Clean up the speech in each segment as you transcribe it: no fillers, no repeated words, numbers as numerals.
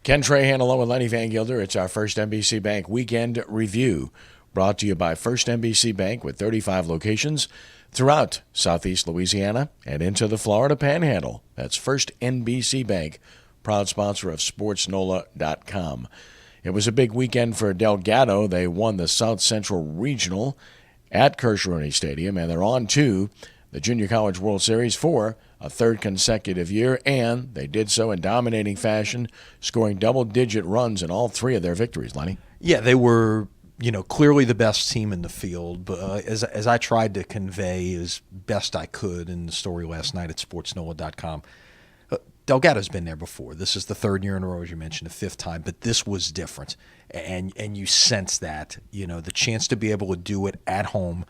Ken Trahan along with Lenny Vangilder. It's our First NBC Bank Weekend Review, brought to you by First NBC Bank with 35 locations throughout southeast Louisiana and into the Florida Panhandle. That's First NBC Bank, proud sponsor of SportsNOLA.com. It was a big weekend for Delgado. They won the South Central Regional at Kersh-Rooney Stadium, and they're on to the Junior College World Series for a third consecutive year, and they did so in dominating fashion, scoring double-digit runs in all three of their victories, Lenny. Yeah, they were, clearly the best team in the field. But as I tried to convey as best I could in the story last night at SportsNOLA.com, Delgado's been there before. This is the third year in a row, as you mentioned, the fifth time, but this was different. And you sense that, the chance to be able to do it at home,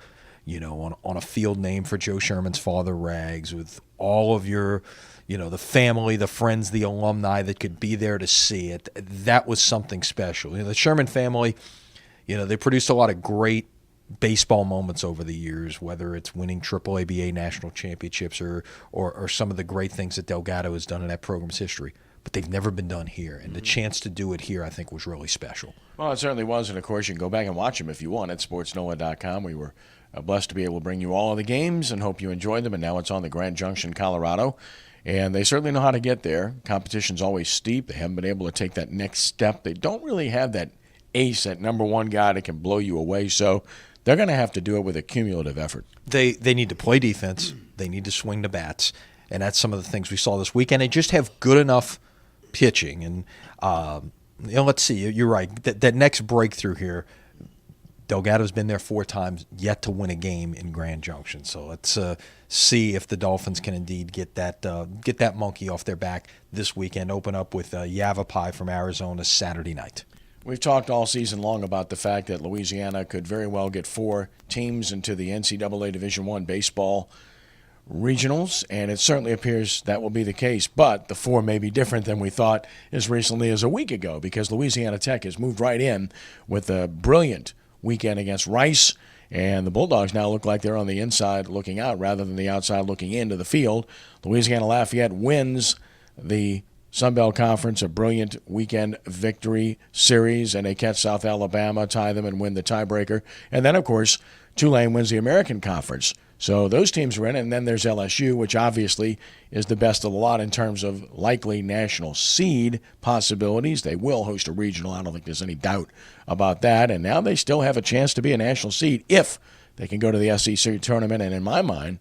on a field named for Joe Sherman's father, Rags, with all of your, the family, the friends, the alumni that could be there to see it. That was something special. The Sherman family, they produced a lot of great baseball moments over the years, whether it's winning AAA national championships or some of the great things that Delgado has done in that program's history. But they've never been done here, and the chance to do it here, I think, was really special. Well, it certainly was, and of course, you can go back and watch them if you want at SportsNOLA.com. We were blessed to be able to bring you all of the games and hope you enjoyed them, and now it's on the Grand Junction, Colorado, and they certainly know how to get there. Competition's always steep. They haven't been able to take that next step. They don't really have that ace, that number one guy that can blow you away, so they're going to have to do it with a cumulative effort. They need to play defense. They need to swing the bats, and that's some of the things we saw this weekend. They just have good enough pitching, and let's see. You're right. That next breakthrough here, Delgado's been there 4 times, yet to win a game in Grand Junction. So let's see if the Dolphins can indeed get that monkey off their back this weekend. Open up with Yavapai from Arizona Saturday night. We've talked all season long about the fact that Louisiana could very well get 4 teams into the NCAA Division I baseball regionals, and it certainly appears that will be the case. But the 4 may be different than we thought as recently as a week ago, because Louisiana Tech has moved right in with a brilliant weekend against Rice, and the Bulldogs now look like they're on the inside looking out rather than the outside looking into the field. Louisiana Lafayette wins the Sun Belt Conference, a brilliant weekend victory series, and they catch South Alabama, tie them, and win the tiebreaker. And then, of course, Tulane wins the American Conference. So those teams are in it, and then there's LSU, which obviously is the best of the lot in terms of likely national seed possibilities. They will host a regional. I don't think there's any doubt about that. And now they still have a chance to be a national seed if they can go to the SEC tournament and, in my mind,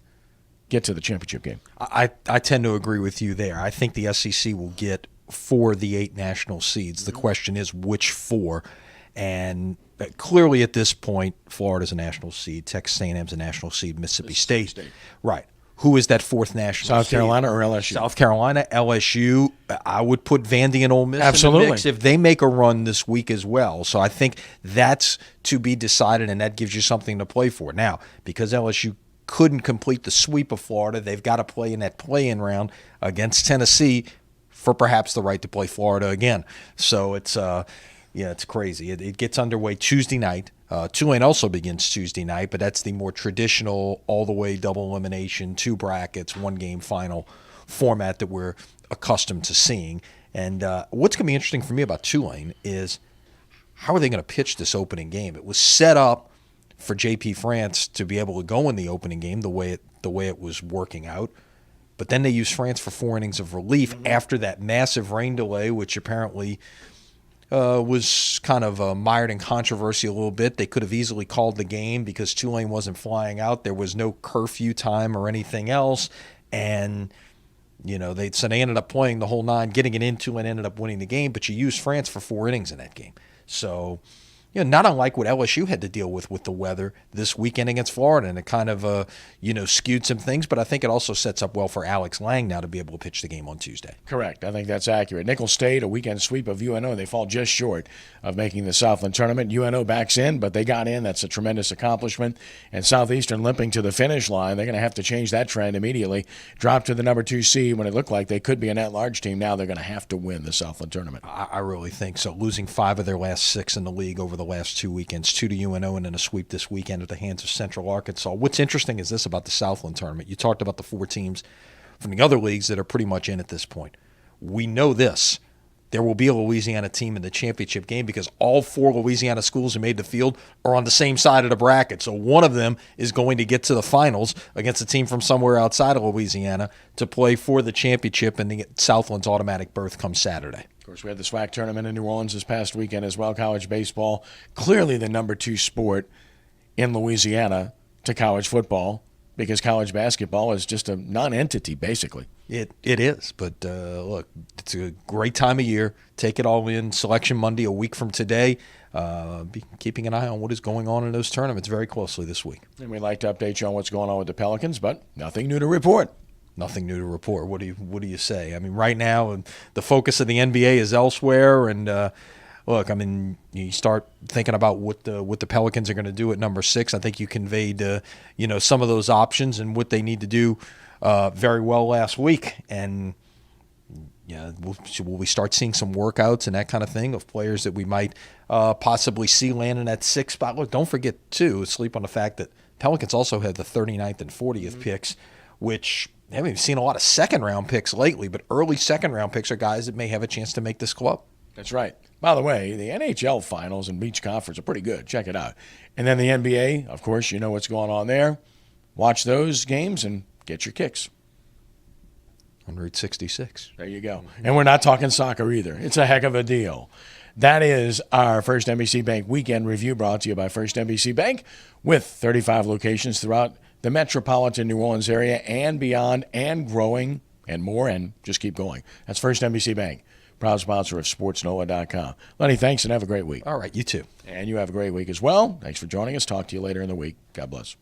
get to the championship game. I tend to agree with you there. I think the SEC will get 4 of the 8 national seeds. The question is which 4. And clearly at this point, Florida's a national seed, Texas A&M's a national seed, Mississippi State. Right. Who is that 4th national South seed? Carolina or LSU? South Carolina, LSU. I would put Vandy and Ole Miss Absolutely in the mix if they make a run this week as well. So I think that's to be decided, and that gives you something to play for. Now, because LSU couldn't complete the sweep of Florida, they've got to play in that play-in round against Tennessee for perhaps the right to play Florida again. So it's it's crazy. It gets underway Tuesday night. Tulane also begins Tuesday night, but that's the more traditional all-the-way double elimination, 2 brackets, 1-game final format that we're accustomed to seeing. And what's going to be interesting for me about Tulane is how are they going to pitch this opening game? It was set up for J.P. France to be able to go in the opening game the way it was working out. But then they used France for 4 innings of relief after that massive rain delay, which apparently was kind of mired in controversy a little bit. They could have easily called the game because Tulane wasn't flying out. There was no curfew time or anything else. And, they ended up playing the whole 9, getting it in. Tulane ended up winning the game, but you used France for 4 innings in that game. So, not unlike what LSU had to deal with the weather this weekend against Florida, and it kind of, skewed some things, but I think it also sets up well for Alex Lang now to be able to pitch the game on Tuesday. Correct. I think that's accurate. Nicholls State, a weekend sweep of UNO. They fall just short of making the Southland tournament. UNO backs in, but they got in. That's a tremendous accomplishment. And Southeastern limping to the finish line. They're going to have to change that trend immediately. Drop to the number 2 seed when it looked like they could be an at-large team. Now they're going to have to win the Southland tournament. I really think so. Losing 5 of their last 6 in the league over the last 2 weekends, 2 to UNO and then a sweep this weekend at the hands of Central Arkansas. What's interesting is this about the Southland tournament. You talked about the 4 teams from the other leagues that are pretty much in at this point. We know this. there will be a Louisiana team in the championship game because all 4 Louisiana schools who made the field are on the same side of the bracket. So one of them is going to get to the finals against a team from somewhere outside of Louisiana to play for the championship, and the Southland's automatic berth comes Saturday. Of course, we had the SWAC tournament in New Orleans this past weekend as well. College baseball, clearly the number 2 sport in Louisiana to college football, because college basketball is just a non-entity, basically. It is, but look, it's a great time of year. Take it all in. Selection Monday, a week from today. Be keeping an eye on what is going on in those tournaments very closely this week. And we'd like to update you on what's going on with the Pelicans, but nothing new to report. Nothing new to report. What do you say? I mean, right now, the focus of the NBA is elsewhere, and look, I mean, you start thinking about what the Pelicans are going to do at number 6. I think you conveyed, some of those options and what they need to do very well last week. And will we start seeing some workouts and that kind of thing of players that we might possibly see landing at 6 spot? Look, don't forget too, sleep on the fact that Pelicans also have the 39th and 40th picks, which I haven't seen a lot of second-round picks lately, but early second-round picks are guys that may have a chance to make this club. That's right. By the way, the NHL Finals and Beach Conference are pretty good. Check it out. And then the NBA, of course, you know what's going on there. Watch those games and get your kicks. 166. There you go. And we're not talking soccer either. It's a heck of a deal. That is our First NBC Bank Weekend Review, brought to you by First NBC Bank, with 35 locations throughout the metropolitan New Orleans area and beyond, and growing and more, and just keep going. That's First NBC Bank, proud sponsor of SportsNOLA.com. Lenny, thanks, and have a great week. All right, you too. And you have a great week as well. Thanks for joining us. Talk to you later in the week. God bless.